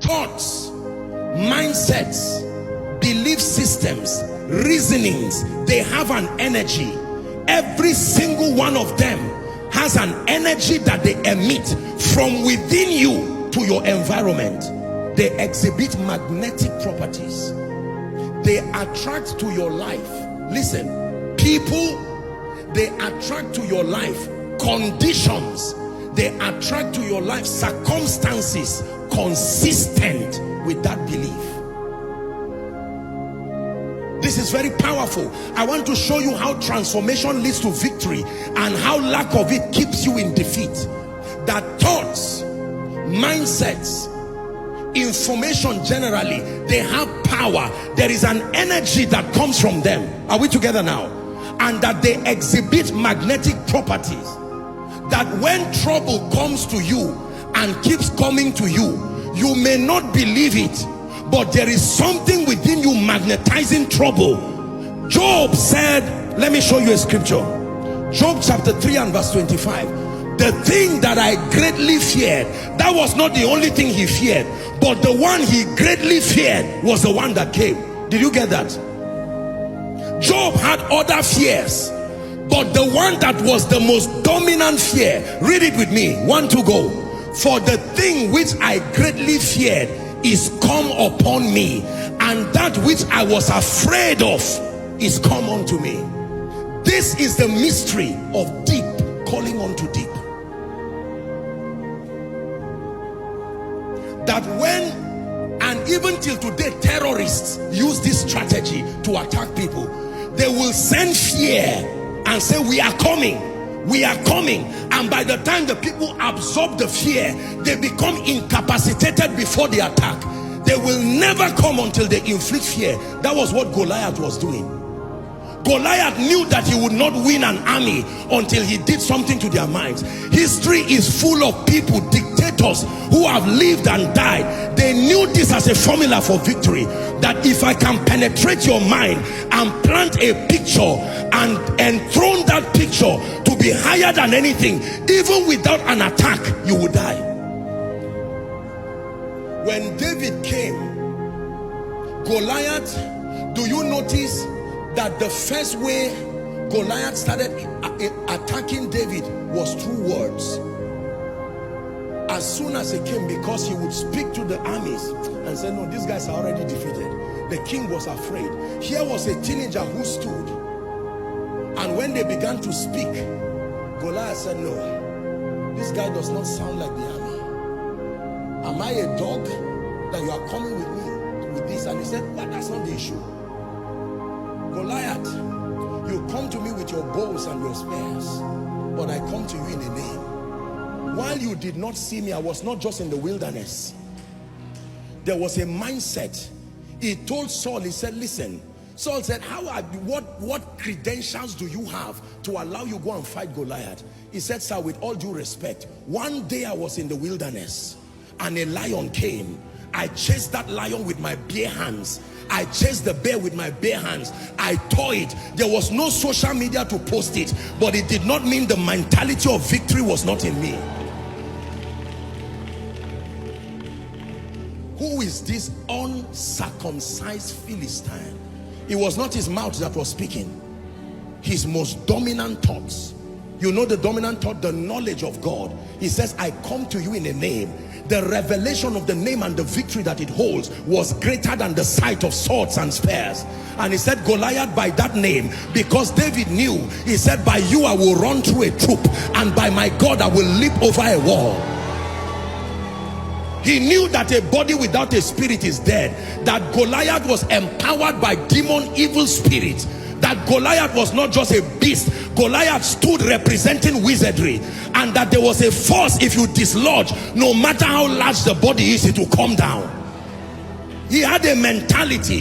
thoughts, mindsets, belief systems, reasonings, they have an energy. Every single one of them has an energy that they emit from within you to your environment. They exhibit magnetic properties. They attract to your life. Listen, people, they attract to your life conditions. They attract to your life circumstances consistent with that belief. This is very powerful. I want to show you how transformation leads to victory and how lack of it keeps you in defeat. That thoughts, mindsets, information generally, they have power. There is an energy that comes from them. Are we together now? And that they exhibit magnetic properties. That when trouble comes to you and keeps coming to you, you may not believe it, but there is something within you magnetizing trouble. Job said, let me show you a scripture. Job chapter 3 and verse 25. The thing that I greatly feared, that was not the only thing he feared, but the one he greatly feared was the one that came. Did you get that? Job had other fears, but the one that was the most dominant fear, read it with me, 1, 2, go. For the thing which I greatly feared is come upon me, and that which I was afraid of is come unto me. This is the mystery of deep calling unto deep. That when, and even till today, terrorists use this strategy to attack people. They will send fear and say, we are coming, we are coming. And by the time the people absorb the fear, they become incapacitated before the attack. They will never come until they inflict fear. That was what Goliath was doing. Goliath knew that he would not win an army until he did something to their minds. History is full of people, dictators who have lived and died. They knew this as a formula for victory. That if I can penetrate your mind and plant a picture and enthrone that picture to be higher than anything, even without an attack, you will die. When David came, Goliath, do you notice that the first way Goliath started attacking David was through words? As soon as he came, because he would speak to the armies and say, no, these guys are already defeated. The king was afraid. Here was a teenager who stood, and when they began to speak, Goliath said, no, this guy does not sound like the army. Am I a dog that you are coming with me with this? And he said, but that's not the issue. Goliath, you come to me with your bows and your spears, but I come to you in a name. While you did not see me, I was not just in the wilderness. There was a mindset. He told Saul, he said, listen. Saul said, what credentials do you have to allow you go and fight Goliath? He said, sir, with all due respect, one day I was in the wilderness and a lion came. I chased that lion with my bare hands. I chased the bear with my bare hands. I tore it. There was no social media to post it, but it did not mean the mentality of victory was not in me. Who is this uncircumcised Philistine? It was not his mouth that was speaking. His most dominant thoughts. You know the dominant thought, the knowledge of God. He says, I come to you in a name. The revelation of the name and the victory that it holds was greater than the sight of swords and spears. And he said, Goliath, by that name, because David knew, he said, by you I will run through a troop, and by my God I will leap over a wall. He knew that a body without a spirit is dead. That Goliath was empowered by demon evil spirits. That Goliath was not just a beast. Goliath stood representing wizardry. And that there was a force, if you dislodge, no matter how large the body is, it will come down. He had a mentality.